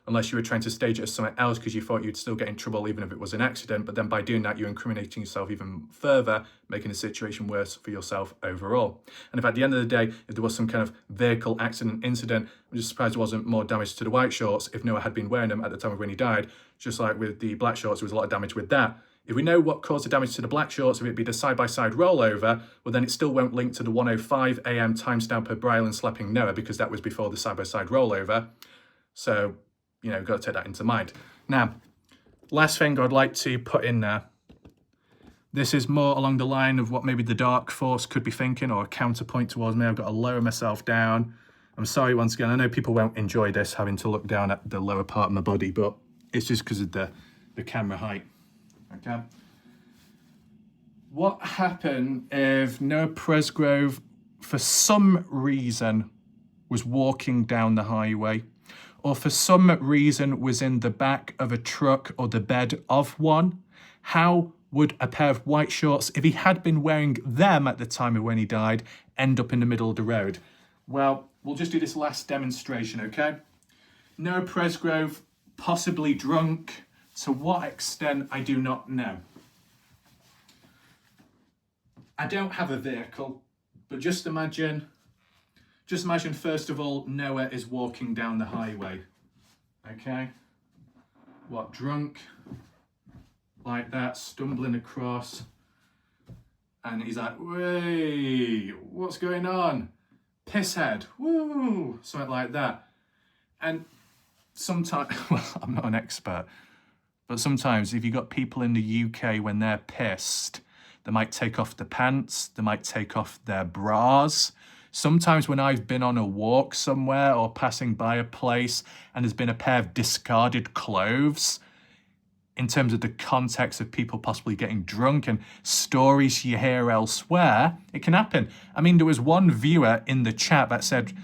unless you were trying to stage it as something else because you thought you'd still get in trouble even if it was an accident. But then by doing that, you're incriminating yourself even further, making the situation worse for yourself overall. And if at the end of the day, if there was some kind of vehicle accident incident, I'm just surprised there wasn't more damage to the white shorts if Noah had been wearing them at the time of when he died. Just like with the black shorts, there was a lot of damage with that. If we know what caused the damage to the black shorts, if it be the side-by-side rollover, well then it still won't link to the 1:05 a.m. timestamp of Brylan slapping Noah because that was before the side-by-side rollover. So, you know, got to take that into mind. Now, last thing I'd like to put in there. This is more along the line of what maybe the Dark Force could be thinking, or a counterpoint towards me. I've got to lower myself down. I'm sorry once again. I know people won't enjoy this, having to look down at the lower part of my body, but it's just because of the camera height. Okay. What happened if Noah Presgrove, for some reason, was walking down the highway, or for some reason was in the back of a truck or the bed of one? How would a pair of white shorts, if he had been wearing them at the time of when he died, end up in the middle of the road? Well, we'll just do this last demonstration, okay? Noah Presgrove, possibly drunk. To what extent, I do not know. I don't have a vehicle, but just imagine first of all, Noah is walking down the highway, okay? What, drunk? Like that, stumbling across. And he's like, "Wey, what's going on? Pisshead, woo," something like that. And sometimes, well, I'm not an expert, but sometimes if you've got people in the UK when they're pissed, they might take off the pants, they might take off their bras. Sometimes when I've been on a walk somewhere or passing by a place and there's been a pair of discarded clothes, in terms of the context of people possibly getting drunk and stories you hear elsewhere, it can happen. I mean, there was one viewer in the chat that said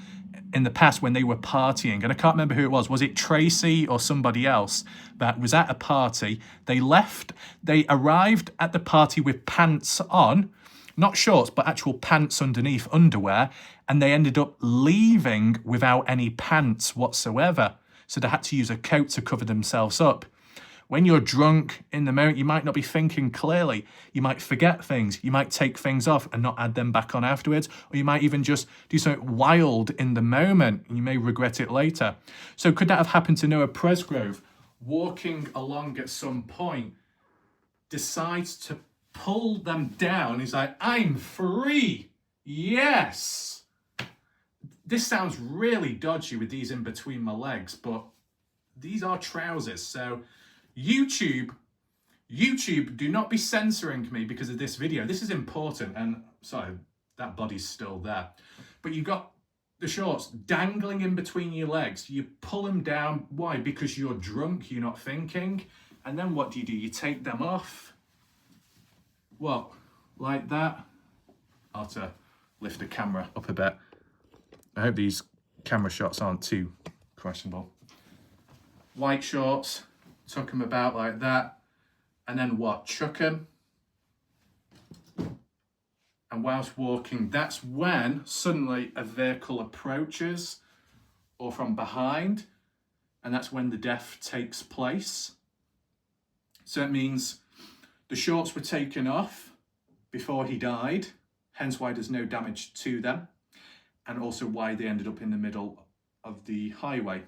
in the past when they were partying, and I can't remember who it was it Tracy or somebody else that was at a party, they arrived at the party with pants on, not shorts, but actual pants underneath, underwear, and they ended up leaving without any pants whatsoever. So they had to use a coat to cover themselves up. When you're drunk in the moment, you might not be thinking clearly. You might forget things. You might take things off and not add them back on afterwards. Or you might even just do something wild in the moment and you may regret it later. So could that have happened to Noah Presgrove? Walking along at some point, decides to pull them down. He's like, "I'm free. Yes." This sounds really dodgy with these in between my legs, but these are trousers. So YouTube, do not be censoring me because of this video. This is important. And sorry, that body's still there. But you got the shorts dangling in between your legs. You pull them down. Why? Because you're drunk, you're not thinking. And then what do? You take them off. What? Like that? I'll have to lift the camera up a bit. I hope these camera shots aren't too questionable. White shorts. Tuck them about like that, and then what? Chuck them. And whilst walking, that's when suddenly a vehicle approaches or from behind, and that's when the death takes place. So it means the shorts were taken off before he died, hence why there's no damage to them, and also why they ended up in the middle of the highway.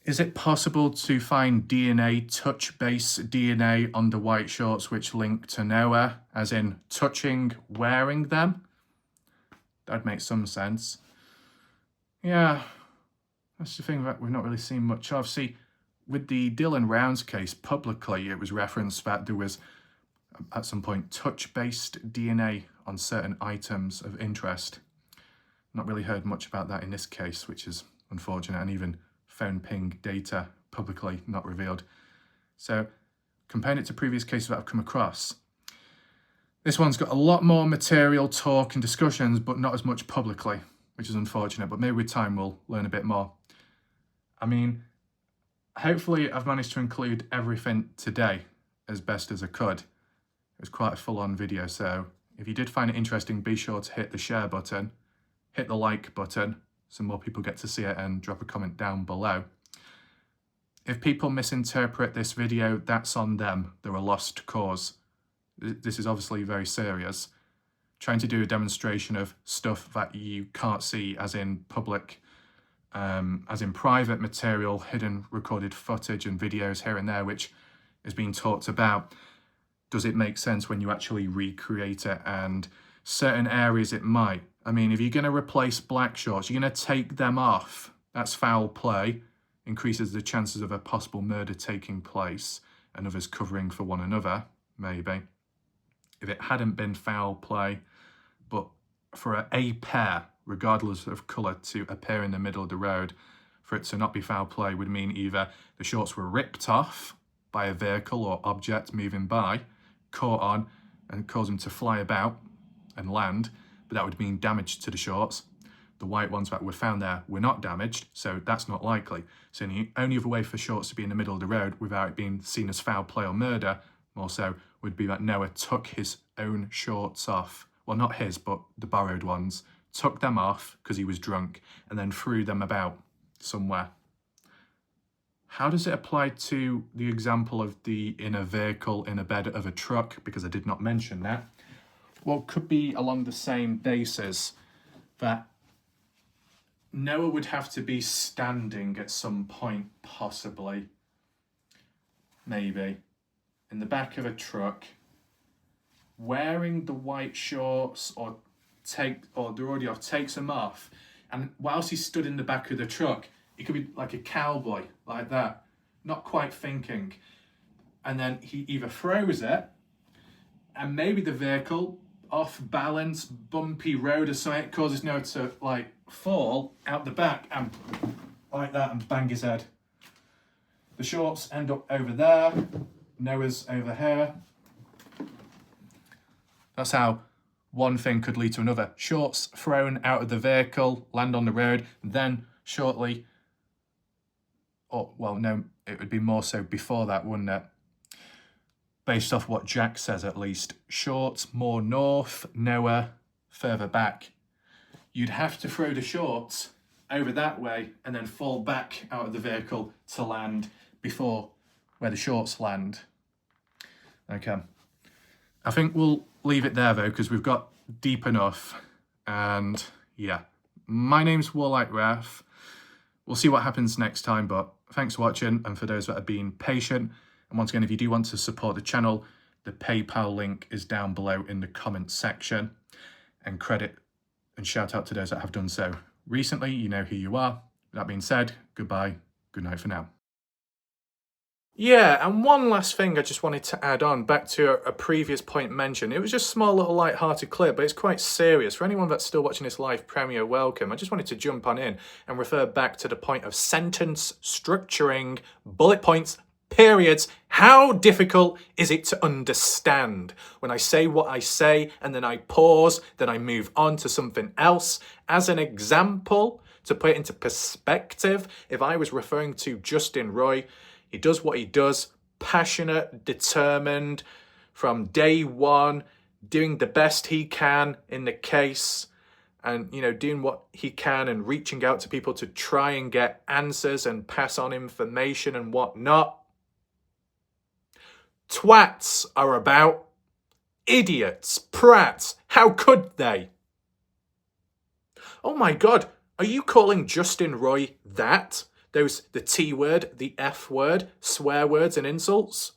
Is it possible to find DNA, touch-based DNA on the white shorts which link to Noah, as in touching, wearing them? That'd make some sense. Yeah, that's the thing that we've not really seen much of. See, with the Dylan Rounds case, publicly it was referenced that there was, at some point, touch-based DNA on certain items of interest. Not really heard much about that in this case, which is unfortunate, and even phone ping data publicly not revealed. So comparing it to previous cases that I've come across, this one's got a lot more material, talk and discussions, but not as much publicly, which is unfortunate, but maybe with time we'll learn a bit more. I mean, hopefully I've managed to include everything today as best as I could. It was quite a full-on video, so if you did find it interesting, be sure to hit the share button, hit the like button, so more people get to see it, and drop a comment down below. If people misinterpret this video, that's on them. They're a lost cause. This is obviously very serious. Trying to do a demonstration of stuff that you can't see, as in public, as in private material, hidden recorded footage and videos here and there, which is being talked about. Does it make sense when you actually recreate it? And certain areas it might. I mean, if you're going to replace black shorts, you're going to take them off. That's foul play. Increases the chances of a possible murder taking place and others covering for one another, maybe. If it hadn't been foul play, but for a pair, regardless of colour, to appear in the middle of the road, for it to not be foul play would mean either the shorts were ripped off by a vehicle or object moving by, caught on and caused them to fly about and land, but that would mean damage to the shorts. The white ones that were found there were not damaged, so that's not likely. So the only other way for shorts to be in the middle of the road without it being seen as foul play or murder more so, would be that Noah took his own shorts off. Well, not his, but the borrowed ones. Took them off because he was drunk and then threw them about somewhere. How does it apply to the example of the in a vehicle, in a bed of a truck? Because I did not mention that. Well, it could be along the same basis that Noah would have to be standing at some point, possibly, maybe, in the back of a truck, wearing the white shorts or they're already off, takes them off, and whilst he stood in the back of the truck, he could be like a cowboy, like that, not quite thinking, and then he either throws it, and maybe the vehicle, off balance, bumpy road or something, causes Noah to like fall out the back and like that and bang his head. The shorts end up over there, Noah's over here. That's how one thing could lead to another. Shorts thrown out of the vehicle, land on the road, then shortly, or well, no, it would be more so before that, wouldn't it? Based off what Jack says, at least. Shorts more north, Noah further back. You'd have to throw the shorts over that way and then fall back out of the vehicle to land before where the shorts land. Okay. I think we'll leave it there though, because we've got deep enough. And yeah, my name's WarLike Wrath. We'll see what happens next time, but thanks for watching. And for those that have been patient, and once again, if you do want to support the channel, the PayPal link is down below in the comments section. And credit and shout out to those that have done so recently. You know who you are. That being said, goodbye, good night for now. Yeah, and one last thing I just wanted to add on, back to a previous point mentioned. It was just a small little light-hearted clip, but it's quite serious. For anyone that's still watching this live premiere, welcome. I just wanted to jump on in and refer back to the point of sentence structuring, bullet points, periods. How difficult is it to understand? When I say what I say and then I pause, then I move on to something else. As an example, to put it into perspective, if I was referring to Justin Roy, he does what he does, passionate, determined, from day one, doing the best he can in the case, and, you know, doing what he can and reaching out to people to try and get answers and pass on information and whatnot. Twats are about. Idiots, prats, how could they? Oh my God, are you calling Justin Roy that? The T word, the F word, swear words and insults?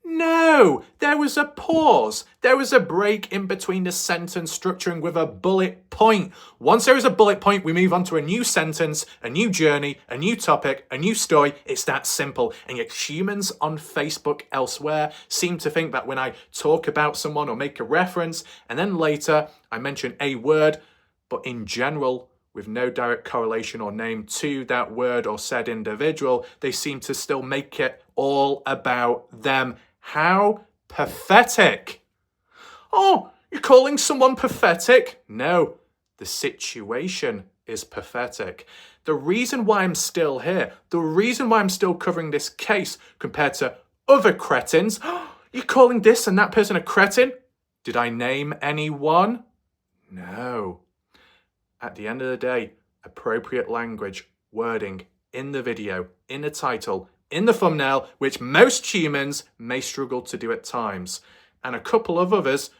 No, there was a pause. There was a break in between the sentence structuring with a bullet point. Once there is a bullet point, we move on to a new sentence, a new journey, a new topic, a new story. It's that simple. And yet humans on Facebook elsewhere seem to think that when I talk about someone or make a reference, and then later I mention a word, but in general, with no direct correlation or name to that word or said individual, they seem to still make it all about them. How pathetic. Oh, you're calling someone pathetic? No, the situation is pathetic. The reason why I'm still here, the reason why I'm still covering this case compared to other cretins, you're calling this and that person a cretin? Did I name anyone? No. At the end of the day, appropriate language, wording in the video, in the title, in the thumbnail, which most humans may struggle to do at times, and a couple of others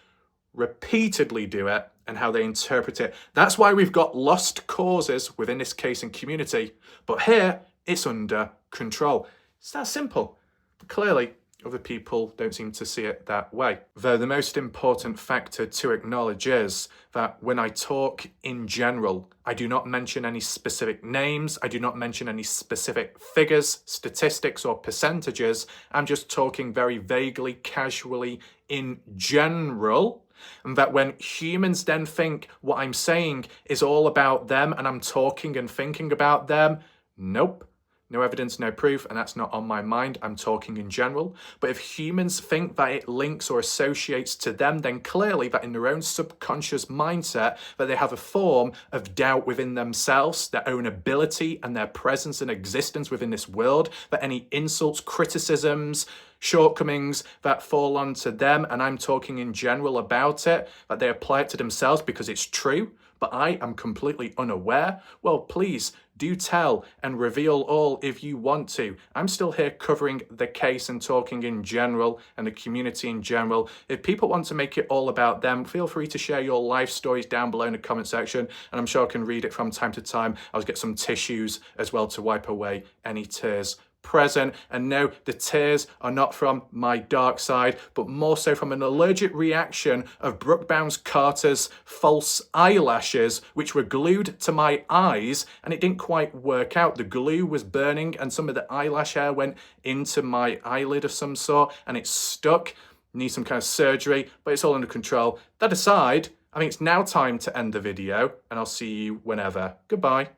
repeatedly do it, and how they interpret it. That's why we've got lost causes within this case and community, but here it's under control. It's that simple. But clearly, other people don't seem to see it that way. Though the most important factor to acknowledge is that when I talk in general, I do not mention any specific names, I do not mention any specific figures, statistics or percentages. I'm just talking very vaguely, casually in general. And that when humans then think what I'm saying is all about them and I'm talking and thinking about them, nope. No evidence, no proof, and that's not on my mind. I'm talking in general. But if humans think that it links or associates to them, then clearly that in their own subconscious mindset, that they have a form of doubt within themselves, their own ability and their presence and existence within this world, that any insults, criticisms, shortcomings that fall onto them, and I'm talking in general about it, that they apply it to themselves because it's true, but I am completely unaware, well, please do tell and reveal all if you want to. I'm still here covering the case and talking in general and the community in general. If people want to make it all about them, feel free to share your life stories down below in the comment section, and I'm sure I can read it from time to time. I'll get some tissues as well to wipe away any tears present. And no, the tears are not from my dark side, but more so from an allergic reaction of Brooke Bounce Carter's false eyelashes, which were glued to my eyes, and it didn't quite work out. The glue was burning and some of the eyelash hair went into my eyelid of some sort, and it stuck. Need some kind of surgery, but it's all under control. That aside, I think it's now time to end the video, and I'll see you whenever. Goodbye.